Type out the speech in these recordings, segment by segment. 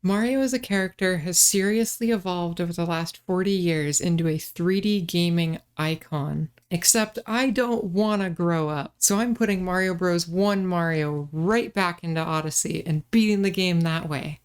Mario as a character has seriously evolved over the last 40 years into a 3D gaming icon. Except I don't want to grow up, so I'm putting Mario Bros. 1 Mario right back into Odyssey and beating the game that way.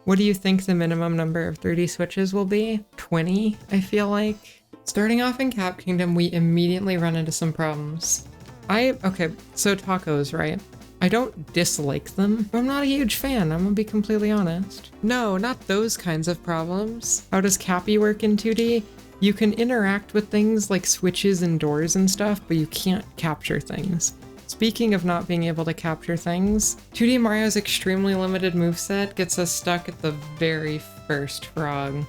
What do you think the minimum number of 3D switches will be? 20, I feel like. Starting off in Cap Kingdom, we immediately run into some problems. Okay, so tacos, right? I don't dislike them. I'm not a huge fan, I'm gonna be completely honest. No, not those kinds of problems. How does Cappy work in 2D? You can interact with things like switches and doors and stuff, but you can't capture things. Speaking of not being able to capture things, 2D Mario's extremely limited moveset gets us stuck at the very first frog.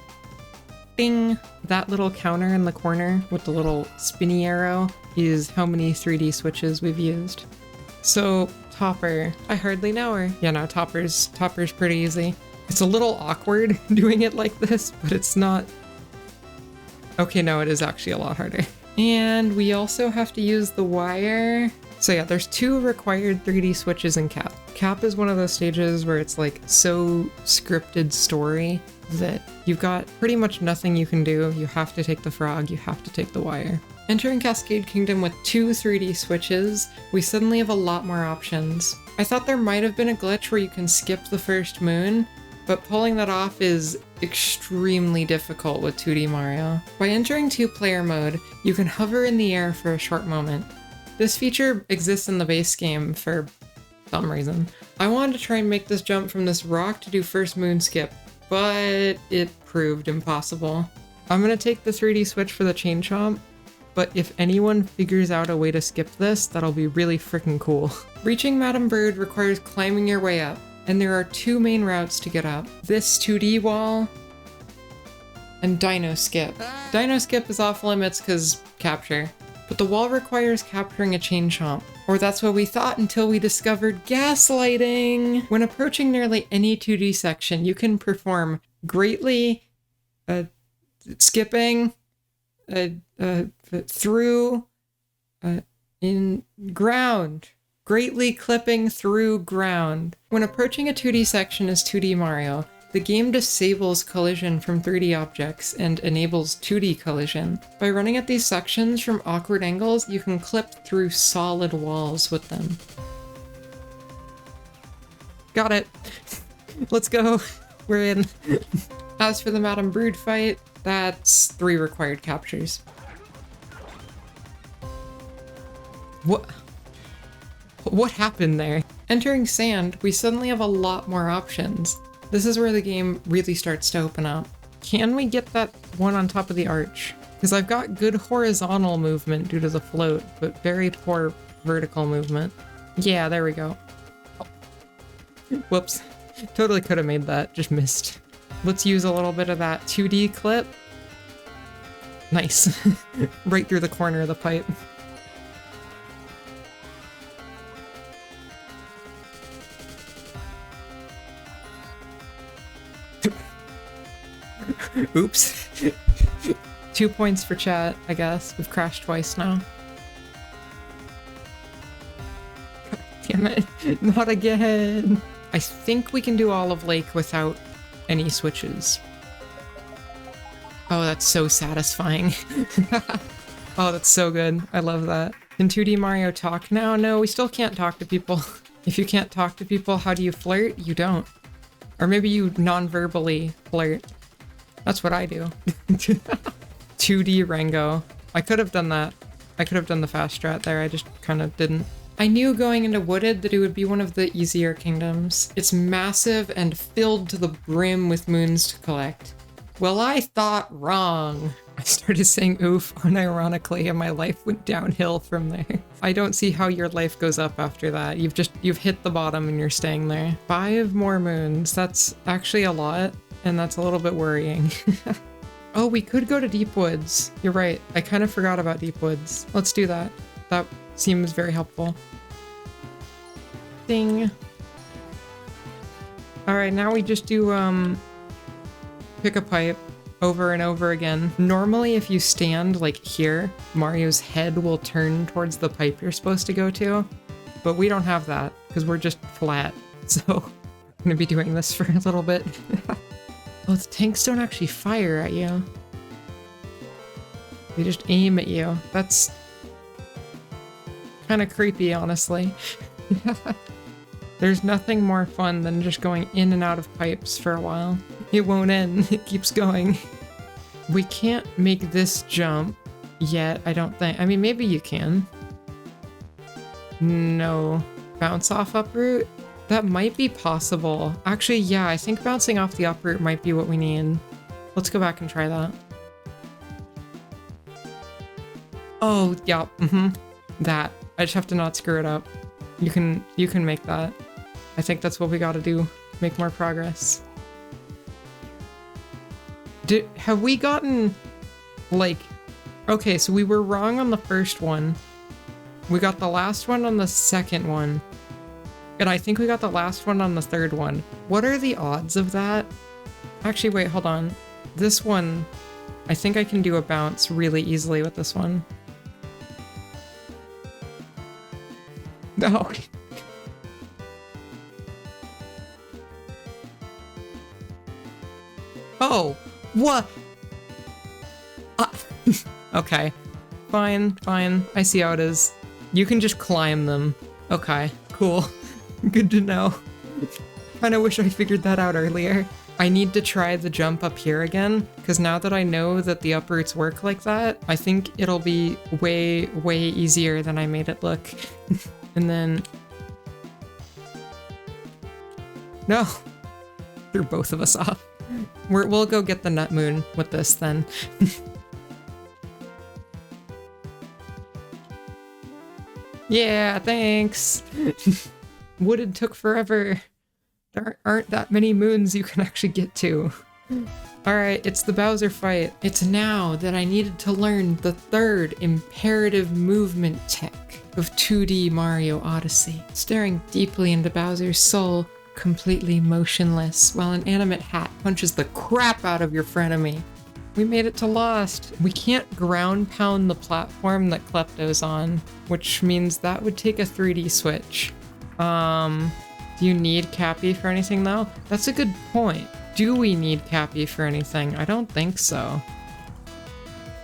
Ding! That little counter in the corner with the little spinny arrow is how many 3D switches we've used. So, Topper. I hardly know her. Yeah, no, Topper's pretty easy. It's a little awkward doing it like this, but it's not... Okay, no, it is actually a lot harder. And we also have to use the wire. So yeah, there's 2 required 3D switches in Cap. Cap is one of those stages where it's like so scripted story that you've got pretty much nothing you can do. You have to take the frog, you have to take the wire. Entering Cascade Kingdom with 2 3D switches, we suddenly have a lot more options. I thought there might have been a glitch where you can skip the first moon, but pulling that off is extremely difficult with 2D Mario. By entering 2-player mode, you can hover in the air for a short moment. This feature exists in the base game for some reason. I wanted to try and make this jump from this rock to do first moon skip, but it proved impossible. I'm gonna take the 3D switch for the chain chomp, but if anyone figures out a way to skip this, that'll be really freaking cool. Reaching Madame Bird requires climbing your way up, and there are 2 main routes to get up. This 2D wall, and Dino Skip. Dino Skip is off limits because capture, but the wall requires capturing a chain chomp. Or that's what we thought until we discovered gaslighting! When approaching nearly any 2D section, you can perform greatly skipping, through, in ground. Greatly clipping through ground. When approaching a 2D section as 2D Mario, the game disables collision from 3D objects and enables 2D collision. By running at these sections from awkward angles, you can clip through solid walls with them. Got it. Let's go. We're in. As for the Madame Brood fight, that's 3 required captures. What happened there? Entering Sand, we suddenly have a lot more options. This is where the game really starts to open up. Can we get that one on top of the arch? Because I've got good horizontal movement due to the float, but very poor vertical movement. Yeah, there we go. Oh. Whoops. Totally could have made that, just missed. Let's use a little bit of that 2D clip. Nice. Right through the corner of the pipe. Oops. 2 points for chat, I guess. We've crashed twice now. Damn it. Not again. I think we can do all of Lake without any switches. Oh, that's so satisfying. Oh, that's so good. I love that. Can 2D Mario talk now? No, we still can't talk to people. If you can't talk to people, how do you flirt? You don't. Or maybe you non-verbally flirt. That's what I do. 2D Rango. I could have done that. I could have done the fast strat there, I just kind of didn't. I knew going into Wooded that it would be one of the easier kingdoms. It's massive and filled to the brim with moons to collect. Well, I thought wrong. I started saying oof unironically and my life went downhill from there. I don't see how your life goes up after that. You've hit the bottom and you're staying there. 5 more moons. That's actually a lot. And that's a little bit worrying. Oh, we could go to Deep Woods. You're right. I kind of forgot about Deep Woods. Let's do that. That seems very helpful. Ding. All right, now we just do pick a pipe over and over again. Normally, if you stand like here, Mario's head will turn towards the pipe you're supposed to go to, but we don't have that. because we're just flat. So I'm gonna be doing this for a little bit. Oh, the tanks don't actually fire at you. They just aim at you. That's kind of creepy, honestly. There's nothing more fun than just going in and out of pipes for a while. It won't end. It keeps going. We can't make this jump yet, I don't think. I mean, maybe you can. No. Bounce off uproot? That might be possible. Actually, yeah, I think bouncing off the uproot might be what we need. Let's go back and try that. Oh, yeah, that. I just have to not screw it up. You can make that. I think that's what we gotta do. Make more progress. Have we gotten, like... Okay, so we were wrong on the first one. We got the last one on the second one. And I think we got the last one on the third one. What are the odds of that? Actually, wait, hold on. This one, I think I can do a bounce really easily with this one. No. Oh, what? Okay. Fine. I see how it is. You can just climb them. Okay, cool. Good to know. Kinda wish I figured that out earlier. I need to try the jump up here again, because now that I know that the uproots work like that, I think it'll be way, way easier than I made it look. And then... No! Threw both of us off. We'll go get the nut moon with this then. Yeah, thanks! Wooded took forever. There aren't that many moons you can actually get to. Alright, it's the Bowser fight. It's now that I needed to learn the third imperative movement tech of 2D Mario Odyssey. Staring deeply into Bowser's soul, completely motionless, while an animate hat punches the crap out of your frenemy. We made it to Lost. We can't ground pound the platform that Klepto's on, which means that would take a 3D switch. Do you need Cappy for anything though? That's a good point. Do we need Cappy for anything? I don't think so.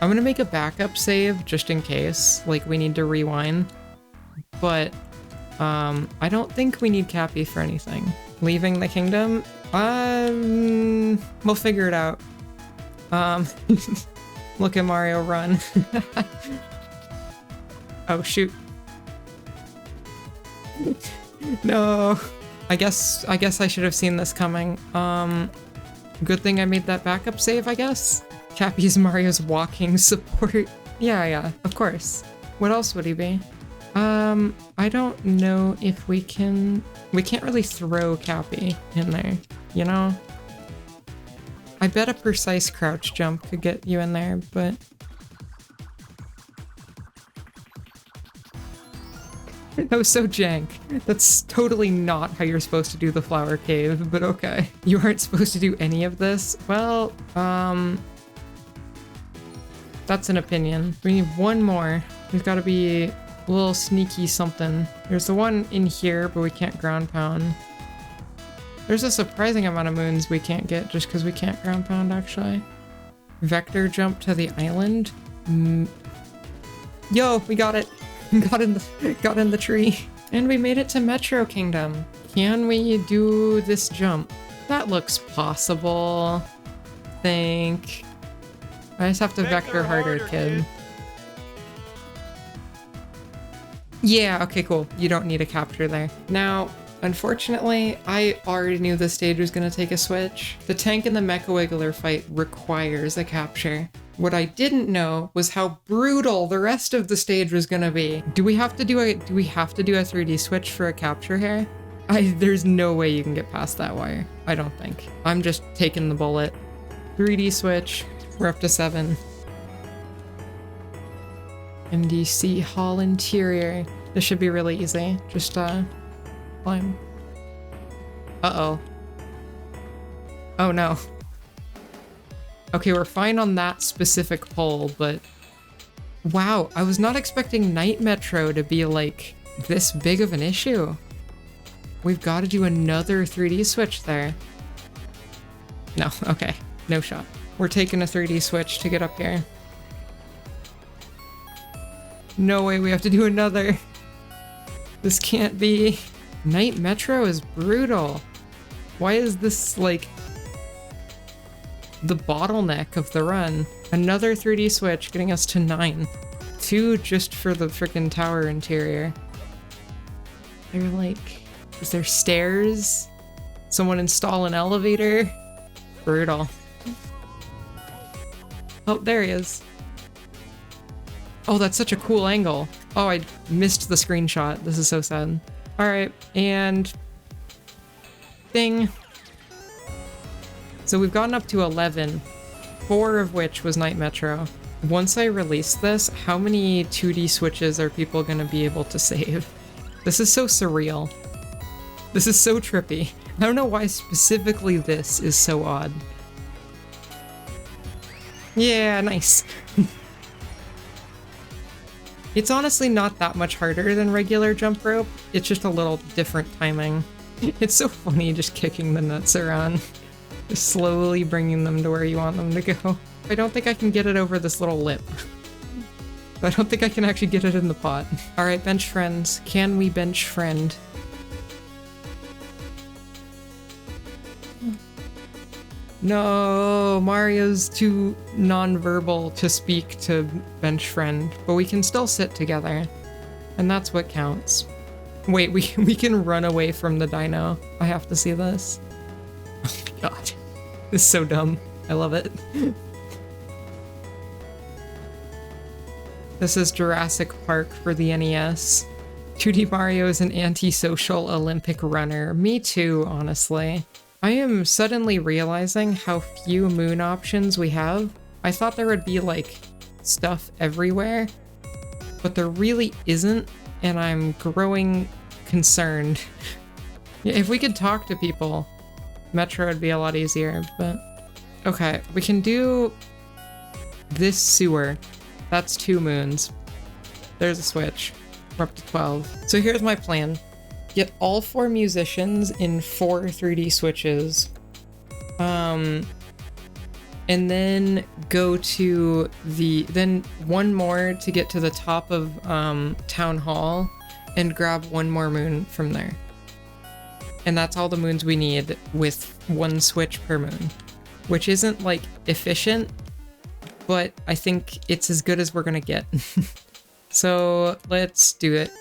I'm gonna make a backup save just in case, like we need to rewind. But, I don't think we need Cappy for anything. Leaving the kingdom? We'll figure it out. Look at Mario run. Oh, shoot. No. I guess I should have seen this coming. Good thing I made that backup save, I guess? Cappy's Mario's walking support. Yeah, of course. What else would he be? I don't know if we can't really throw Cappy in there, you know? I bet a precise crouch jump could get you in there, but... That was so jank. That's totally not how you're supposed to do the flower cave, but okay. You aren't supposed to do any of this? Well, that's an opinion. We need one more. We've got to be a little sneaky something. There's the one in here, but we can't ground pound. There's a surprising amount of moons we can't get just because we can't ground pound, actually. Vector jump to the island? Yo, we got it! Got in the tree. And we made it to Metro Kingdom. Can we do this jump? That looks possible. Think. I just have to vector harder, kid. Yeah, okay, cool. You don't need a capture there. Now, unfortunately, I already knew this stage was gonna take a switch. The tank and the Mecha Wiggler fight requires a capture. What I didn't know was how brutal the rest of the stage was gonna be. Do we have to do a 3D switch for a capture here? There's no way you can get past that wire. I don't think. I'm just taking the bullet. 3D switch. We're up to 7. MDC Hall Interior. This should be really easy. Just climb. Uh-oh. Oh no. Okay, we're fine on that specific pole, but... Wow, I was not expecting Night Metro to be, like, this big of an issue. We've got to do another 3D switch there. No, okay. No shot. We're taking a 3D switch to get up here. No way, we have to do another. This can't be. Night Metro is brutal. Why is this, like, the bottleneck of the run? Another 3D switch getting us to 9. 2 just for the freaking tower interior. They're like, is there stairs? Someone install an elevator? Brutal. Oh, there he is. Oh, that's such a cool angle. Oh, I missed the screenshot. This is so sad. All right, and ding. So we've gotten up to 11, 4 of which was Night Metro. Once I release this, how many 2D switches are people gonna be able to save? This is so surreal. This is so trippy. I don't know why specifically this is so odd. Yeah, nice. It's honestly not that much harder than regular jump rope. It's just a little different timing. It's so funny just kicking the nuts around. Just slowly bringing them to where you want them to go. I don't think I can get it over this little lip. I don't think I can actually get it in the pot. All right, bench friends. Can we bench friend? No, Mario's too non-verbal to speak to bench friend, but we can still sit together, and that's what counts. Wait, we can run away from the dino. I have to see this. Oh my god. This is so dumb. I love it. This is Jurassic Park for the NES. 2D Mario is an antisocial Olympic runner. Me too, honestly. I am suddenly realizing how few moon options we have. I thought there would be, like, stuff everywhere, but there really isn't, and I'm growing concerned. If we could talk to people, Metro would be a lot easier, but... Okay, we can do this sewer. That's 2 moons. There's a switch. We're up to 12. So here's my plan. Get all 4 musicians in 4 3D switches. And then go to the... Then 1 more to get to the top of Town Hall and grab 1 more moon from there. And that's all the moons we need with 1 switch per moon. Which isn't, like, efficient, but I think it's as good as we're gonna get. So let's do it.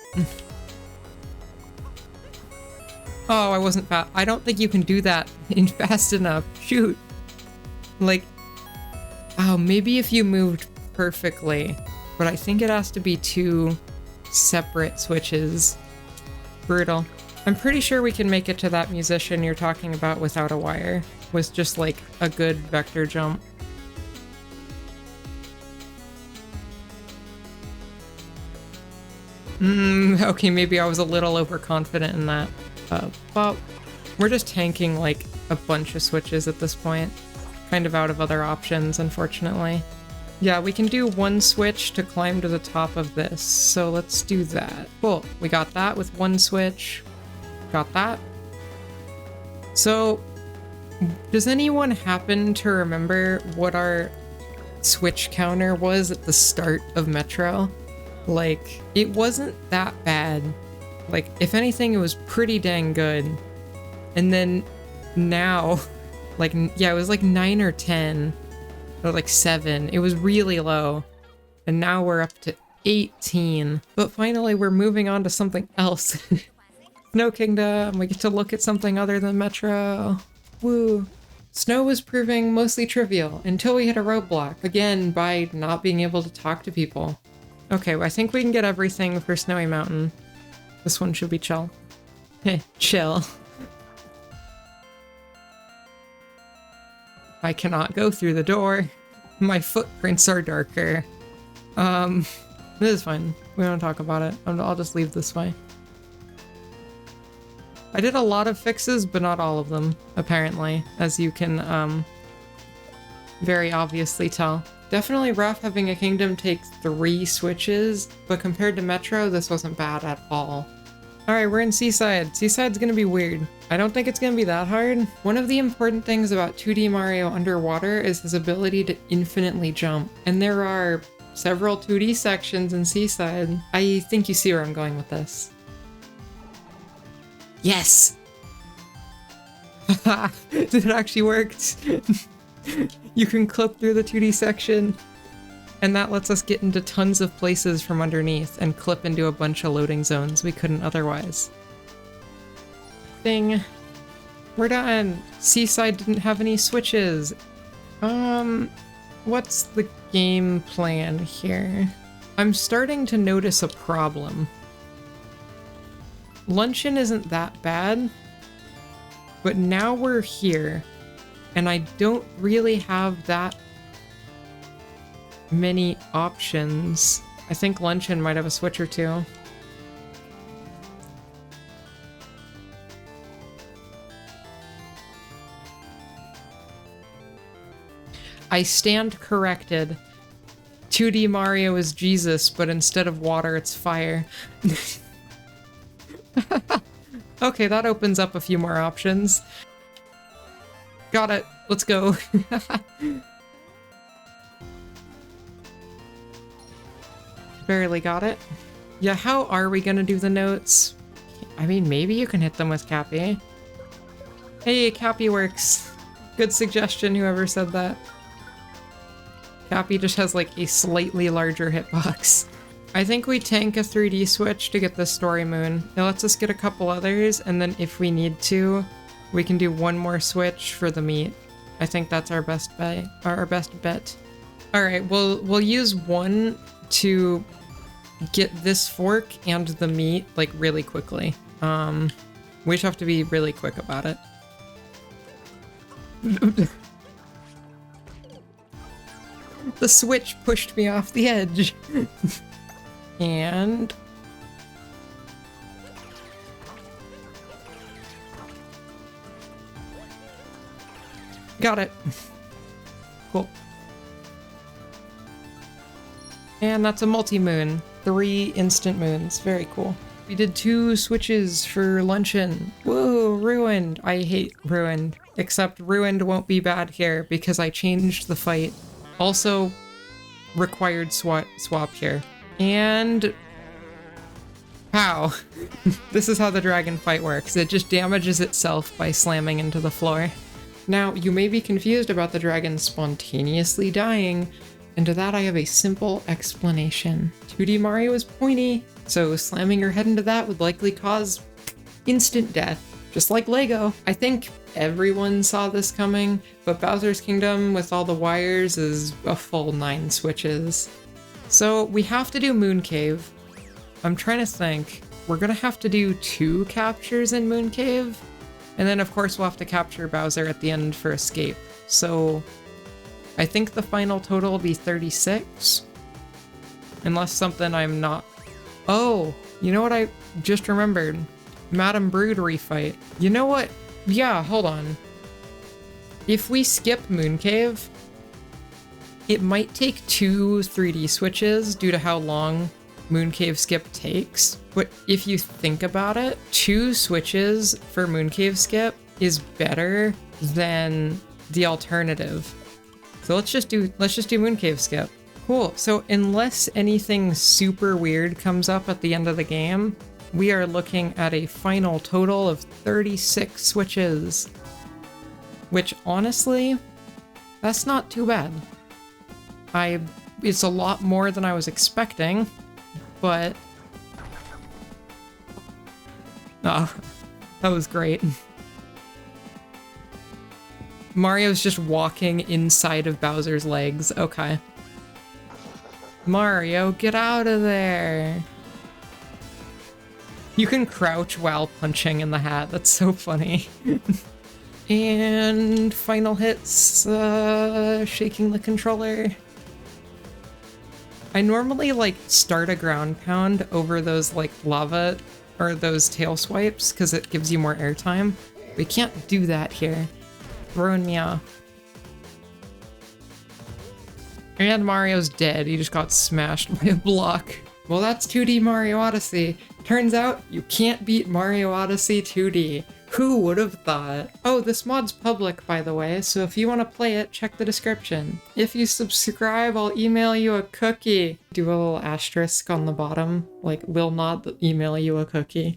Oh, I wasn't fast. I don't think you can do that in fast enough. Shoot. Like, oh, maybe if you moved perfectly, but I think it has to be 2 separate switches. Brutal. I'm pretty sure we can make it to that musician you're talking about without a wire. With just like a good vector jump. Okay, maybe I was a little overconfident in that. But we're just tanking like a bunch of switches at this point. Kind of out of other options, unfortunately. Yeah, we can do 1 switch to climb to the top of this, so let's do that. Cool, we got that with 1 switch. Got that. So, does anyone happen to remember what our switch counter was at the start of Metro? Like, it wasn't that bad. Like, if anything, it was pretty dang good. And then now, like, yeah, it was like 9 or 10, or like 7. It was really low. And now we're up to 18. But finally, we're moving on to something else. Snow Kingdom, we get to look at something other than Metro. Woo. Snow was proving mostly trivial until we hit a roadblock, again by not being able to talk to people. Okay, well, I think we can get everything for Snowy Mountain. This one should be chill. Heh, chill. I cannot go through the door. My footprints are darker. This is fine. We don't talk about it. I'll just leave this way. I did a lot of fixes, but not all of them, apparently, as you can, very obviously tell. Definitely rough having a kingdom take 3 switches, but compared to Metro, this wasn't bad at all. Alright, we're in Seaside. Seaside's gonna be weird. I don't think it's gonna be that hard. One of the important things about 2D Mario underwater is his ability to infinitely jump. And there are several 2D sections in Seaside. I think you see where I'm going with this. Yes! It actually worked. You can clip through the 2D section, and that lets us get into tons of places from underneath and clip into a bunch of loading zones we couldn't otherwise. Ding. We're done. Seaside didn't have any switches. What's the game plan here? I'm starting to notice a problem. Luncheon isn't that bad, but now we're here, and I don't really have that many options. I think Luncheon might have a switch or two. I stand corrected. 2D Mario is Jesus, but instead of water, it's fire. Okay, that opens up a few more options. Got it. Let's go. Barely got it. Yeah, how are we gonna do the notes? I mean, maybe you can hit them with Cappy. Hey, Cappy works. Good suggestion, whoever said that. Cappy just has like a slightly larger hitbox. I think we tank a 3D switch to get the story moon. It lets us get a couple others, and then if we need to, we can do one more switch for the meat. I think that's our best bet. All right, we'll use one to get this fork and the meat like really quickly. We just have to be really quick about it. The switch pushed me off the edge. And got it. Cool. And that's a multi-moon. 3 instant moons. Very cool. We did 2 switches for luncheon. Whoa, ruined. I hate ruined. Except ruined won't be bad here because I changed the fight. Also, required swap here. And how? This is how the dragon fight works. It just damages itself by slamming into the floor. Now, you may be confused about the dragon spontaneously dying, and to that I have a simple explanation. 2D Mario is pointy, so slamming your head into that would likely cause instant death, just like Lego. I think everyone saw this coming, but Bowser's Kingdom with all the wires is a full 9 switches. So we have to do Moon Cave. I'm trying to think. We're gonna have to do 2 captures in Moon Cave, and then of course we'll have to capture Bowser at the end for escape. So I think the final total will be 36. Unless something I'm not... Oh, you know what I just remembered? Madame Brood refight. You know what? Yeah, hold on. If we skip Moon Cave, it might take 2 3D switches due to how long Moon Cave skip takes. But if you think about it, 2 switches for Moon Cave skip is better than the alternative. So let's just do Moon Cave skip. Cool. So unless anything super weird comes up at the end of the game, we are looking at a final total of 36 switches. Which honestly, that's not too bad. It's a lot more than I was expecting, but... Oh, that was great. Mario's just walking inside of Bowser's legs. Okay. Mario, get out of there! You can crouch while punching in the hat. That's so funny. And final hits, shaking the controller. I normally like start a ground pound over those like lava or those tail swipes because it gives you more airtime. We can't do that here. Throwing me off. And Mario's dead. He just got smashed by a block. Well, that's 2D Mario Odyssey. Turns out you can't beat Mario Odyssey 2D. Who would have thought? Oh, this mod's public, by the way, so if you want to play it, check the description. If you subscribe, I'll email you a cookie. Do a little asterisk on the bottom, like, will not email you a cookie.